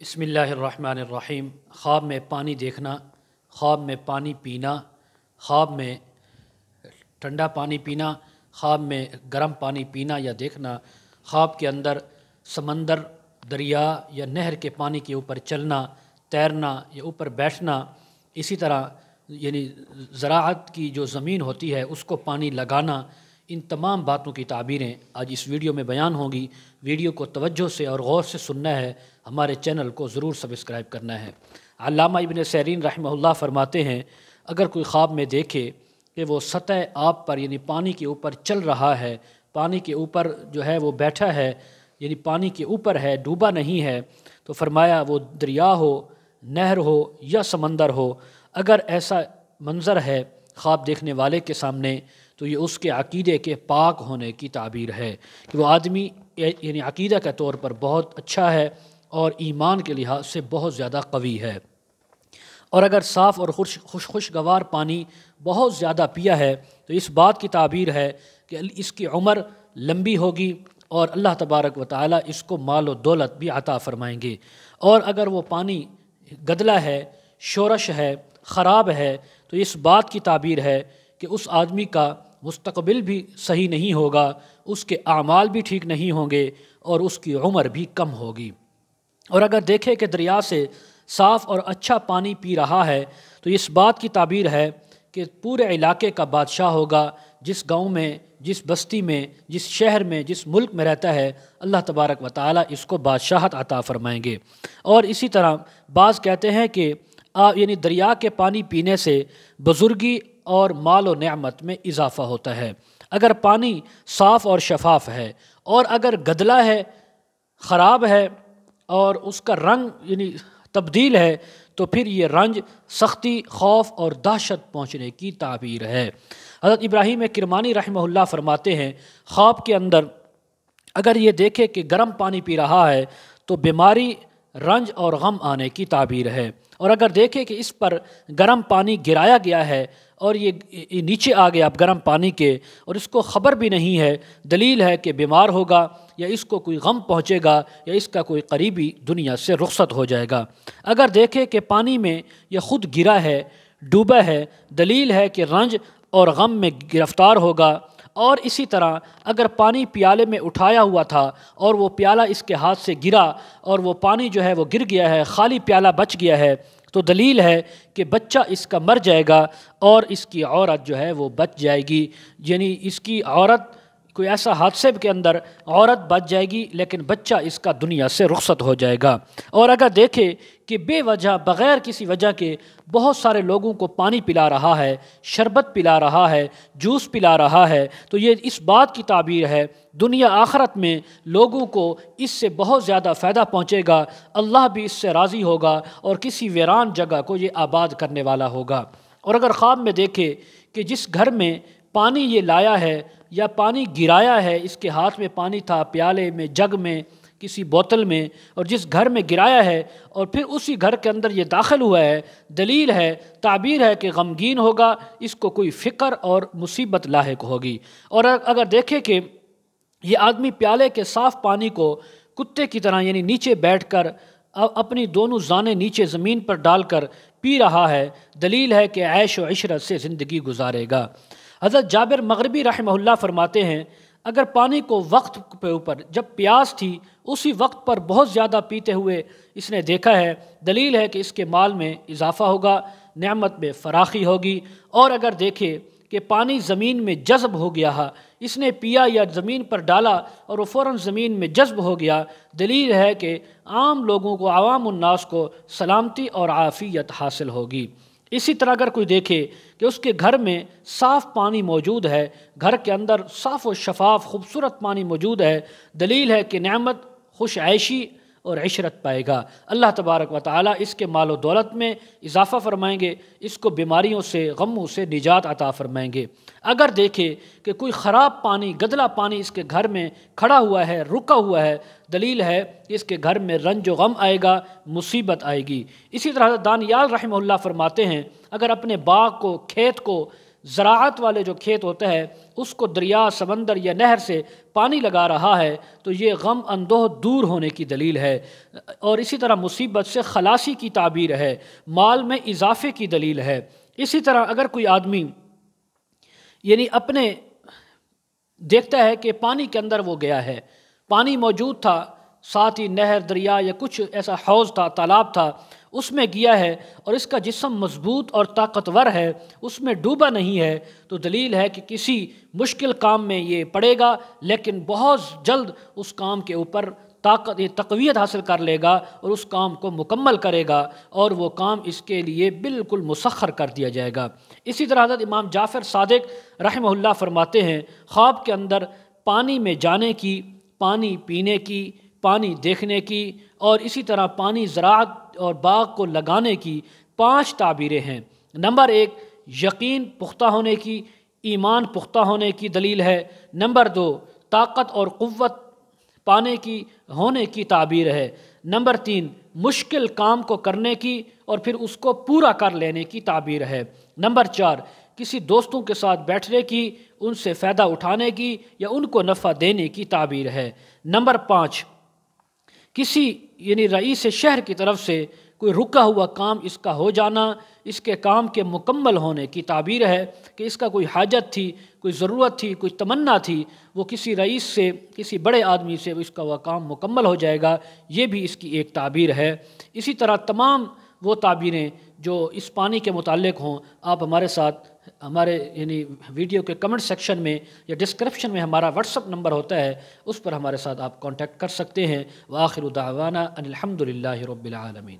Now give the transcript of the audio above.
بسم اللہ الرحمن الرحیم۔ خواب میں پانی دیکھنا، خواب میں پانی پینا، خواب میں ٹھنڈا پانی پینا، خواب میں گرم پانی پینا یا دیکھنا، خواب کے اندر سمندر، دریا یا نہر کے پانی کے اوپر چلنا، تیرنا یا اوپر بیٹھنا، اسی طرح زراعت کی جو زمین ہوتی ہے اس کو پانی لگانا، ان تمام باتوں کی تعبیریں آج اس ویڈیو میں بیان ہوں گی۔ ویڈیو کو توجہ سے اور غور سے سننا ہے، ہمارے چینل کو ضرور سبسکرائب کرنا ہے۔ علامہ ابن سیرین رحمہ اللہ فرماتے ہیں، اگر کوئی خواب میں دیکھے کہ وہ سطح آب پر پانی کے اوپر چل رہا ہے، پانی کے اوپر جو ہے وہ بیٹھا ہے، پانی کے اوپر ہے، ڈوبا نہیں ہے، تو فرمایا وہ دریا ہو، نہر ہو یا سمندر ہو، اگر ایسا منظر ہے خواب دیکھنے والے کے سامنے تو یہ اس کے عقیدے کے پاک ہونے کی تعبیر ہے کہ وہ آدمی عقیدہ کے طور پر بہت اچھا ہے اور ایمان کے لحاظ سے بہت زیادہ قوی ہے۔ اور اگر صاف اور خوشگوار پانی بہت زیادہ پیا ہے تو اس بات کی تعبیر ہے کہ اس کی عمر لمبی ہوگی اور اللہ تبارک و تعالیٰ اس کو مال و دولت بھی عطا فرمائیں گے۔ اور اگر وہ پانی گدلا ہے، شورش ہے، خراب ہے تو اس بات کی تعبیر ہے کہ اس آدمی کا مستقبل بھی صحیح نہیں ہوگا، اس کے اعمال بھی ٹھیک نہیں ہوں گے اور اس کی عمر بھی کم ہوگی۔ اور اگر دیکھے کہ دریا سے صاف اور اچھا پانی پی رہا ہے تو اس بات کی تعبیر ہے کہ پورے علاقے کا بادشاہ ہوگا، جس گاؤں میں، جس بستی میں، جس شہر میں، جس ملک میں رہتا ہے، اللہ تبارک و تعالیٰ اس کو بادشاہت عطا فرمائیں گے۔ اور اسی طرح بعض کہتے ہیں کہ دریا کے پانی پینے سے بزرگی اور مال و نعمت میں اضافہ ہوتا ہے۔ اگر پانی صاف اور شفاف ہے اور اگر گدلا ہے، خراب ہے اور اس کا رنگ تبدیل ہے تو پھر یہ رنج، سختی، خوف اور دہشت پہنچنے کی تعبیر ہے۔ حضرت ابراہیم کرمانی رحمہ اللہ فرماتے ہیں، خواب کے اندر اگر یہ دیکھے کہ گرم پانی پی رہا ہے تو بیماری، رنج اور غم آنے کی تعبیر ہے، اور اگر دیکھے کہ اس پر گرم پانی گرایا گیا ہے اور یہ نیچے آ گیا اب گرم پانی کے اور اس کو خبر بھی نہیں ہے، دلیل ہے کہ بیمار ہوگا یا اس کو کوئی غم پہنچے گا یا اس کا کوئی قریبی دنیا سے رخصت ہو جائے گا۔ اگر دیکھے کہ پانی میں یہ خود گرا ہے، ڈوبا ہے، دلیل ہے کہ رنج اور غم میں گرفتار ہوگا۔ اور اسی طرح اگر پانی پیالے میں اٹھایا ہوا تھا اور وہ پیالہ اس کے ہاتھ سے گرا اور وہ پانی جو ہے وہ گر گیا ہے، خالی پیالہ بچ گیا ہے، تو دلیل ہے کہ بچہ اس کا مر جائے گا اور اس کی عورت جو ہے وہ بچ جائے گی، اس کی عورت کوئی ایسا حادثے کے اندر عورت بچ جائے گی لیکن بچہ اس کا دنیا سے رخصت ہو جائے گا۔ اور اگر دیکھے کہ بے وجہ، بغیر کسی وجہ کے بہت سارے لوگوں کو پانی پلا رہا ہے، شربت پلا رہا ہے، جوس پلا رہا ہے، تو یہ اس بات کی تعبیر ہے دنیا آخرت میں لوگوں کو اس سے بہت زیادہ فائدہ پہنچے گا، اللہ بھی اس سے راضی ہوگا اور کسی ویران جگہ کو یہ آباد کرنے والا ہوگا۔ اور اگر خواب میں دیکھے کہ جس گھر میں پانی یہ لایا ہے یا پانی گرایا ہے، اس کے ہاتھ میں پانی تھا، پیالے میں، جگ میں، کسی بوتل میں، اور جس گھر میں گرایا ہے اور پھر اسی گھر کے اندر یہ داخل ہوا ہے، دلیل ہے، تعبیر ہے کہ غمگین ہوگا، اس کو کوئی فکر اور مصیبت لاحق ہوگی۔ اور اگر دیکھے کہ یہ آدمی پیالے کے صاف پانی کو کتے کی طرح نیچے بیٹھ کر اپنی دونوں زانیں نیچے زمین پر ڈال کر پی رہا ہے، دلیل ہے کہ عیش و عشرت سے زندگی گزارے گا۔ حضرت جابر مغربی رحمہ اللہ فرماتے ہیں، اگر پانی کو وقت پہ اوپر جب پیاس تھی اسی وقت پر بہت زیادہ پیتے ہوئے اس نے دیکھا ہے، دلیل ہے کہ اس کے مال میں اضافہ ہوگا، نعمت میں فراخی ہوگی۔ اور اگر دیکھے کہ پانی زمین میں جذب ہو گیا ہے، اس نے پیا یا زمین پر ڈالا اور وہ فوراً زمین میں جذب ہو گیا، دلیل ہے کہ عام لوگوں کو، عوام الناس کو سلامتی اور عافیت حاصل ہوگی۔ اسی طرح اگر کوئی دیکھے کہ اس کے گھر میں صاف پانی موجود ہے، گھر کے اندر صاف و شفاف خوبصورت پانی موجود ہے، دلیل ہے کہ نعمت، خوش عیشی اور عشرت پائے گا، اللہ تبارک و تعالیٰ اس کے مال و دولت میں اضافہ فرمائیں گے، اس کو بیماریوں سے، غموں سے نجات عطا فرمائیں گے۔ اگر دیکھے کہ کوئی خراب پانی، گدلا پانی اس کے گھر میں کھڑا ہوا ہے، رکا ہوا ہے، دلیل ہے کہ اس کے گھر میں رنج و غم آئے گا، مصیبت آئے گی۔ اسی طرح دانیال رحمہ اللہ فرماتے ہیں، اگر اپنے باغ کو، کھیت کو زراعت والے جو کھیت ہوتا ہے اس کو دریا، سمندر یا نہر سے پانی لگا رہا ہے تو یہ غم اندوہ دور ہونے کی دلیل ہے، اور اسی طرح مصیبت سے خلاصی کی تعبیر ہے، مال میں اضافے کی دلیل ہے۔ اسی طرح اگر کوئی آدمی یعنی اپنے دیکھتا ہے کہ پانی کے اندر وہ گیا ہے، پانی موجود تھا، ساتھ ہی نہر، دریا یا کچھ ایسا حوض تھا، تالاب تھا، اس میں گیا ہے اور اس کا جسم مضبوط اور طاقتور ہے، اس میں ڈوبا نہیں ہے، تو دلیل ہے کہ کسی مشکل کام میں یہ پڑے گا لیکن بہت جلد اس کام کے اوپر تقویت حاصل کر لے گا اور اس کام کو مکمل کرے گا اور وہ کام اس کے لیے بالکل مسخر کر دیا جائے گا۔ اسی طرح حضرت امام جعفر صادق رحمہ اللہ فرماتے ہیں، خواب کے اندر پانی میں جانے کی، پانی پینے کی، پانی دیکھنے کی اور اسی طرح پانی زراعت اور باغ کو لگانے کی 5 تعبیریں ہیں۔ نمبر 1 یقین پختہ ہونے کی، ایمان پختہ ہونے کی دلیل ہے۔ نمبر 2 طاقت اور قوت پانے کی ہونے کی تعبیر ہے۔ نمبر 3 مشکل کام کو کرنے کی اور پھر اس کو پورا کر لینے کی تعبیر ہے۔ نمبر 4 کسی دوستوں کے ساتھ بیٹھنے کی، ان سے فائدہ اٹھانے کی یا ان کو نفع دینے کی تعبیر ہے۔ نمبر 5 کسی یعنی رئیس شہر کی طرف سے کوئی رکا ہوا کام اس کا ہو جانا، اس کے کام کے مکمل ہونے کی تعبیر ہے کہ اس کا کوئی حاجت تھی، کوئی ضرورت تھی، کوئی تمنا تھی، وہ کسی رئیس سے، کسی بڑے آدمی سے اس کا وہ کام مکمل ہو جائے گا، یہ بھی اس کی ایک تعبیر ہے۔ اسی طرح تمام وہ تعبیریں جو اس پانی کے متعلق ہوں، آپ ہمارے ساتھ ہمارے یعنی ویڈیو کے کمنٹ سیکشن میں یا ڈسکرپشن میں ہمارا واٹس اپ نمبر ہوتا ہے، اس پر ہمارے ساتھ آپ کانٹیکٹ کر سکتے ہیں۔ وآخر دعوانا ان الحمد للہ رب العالمین۔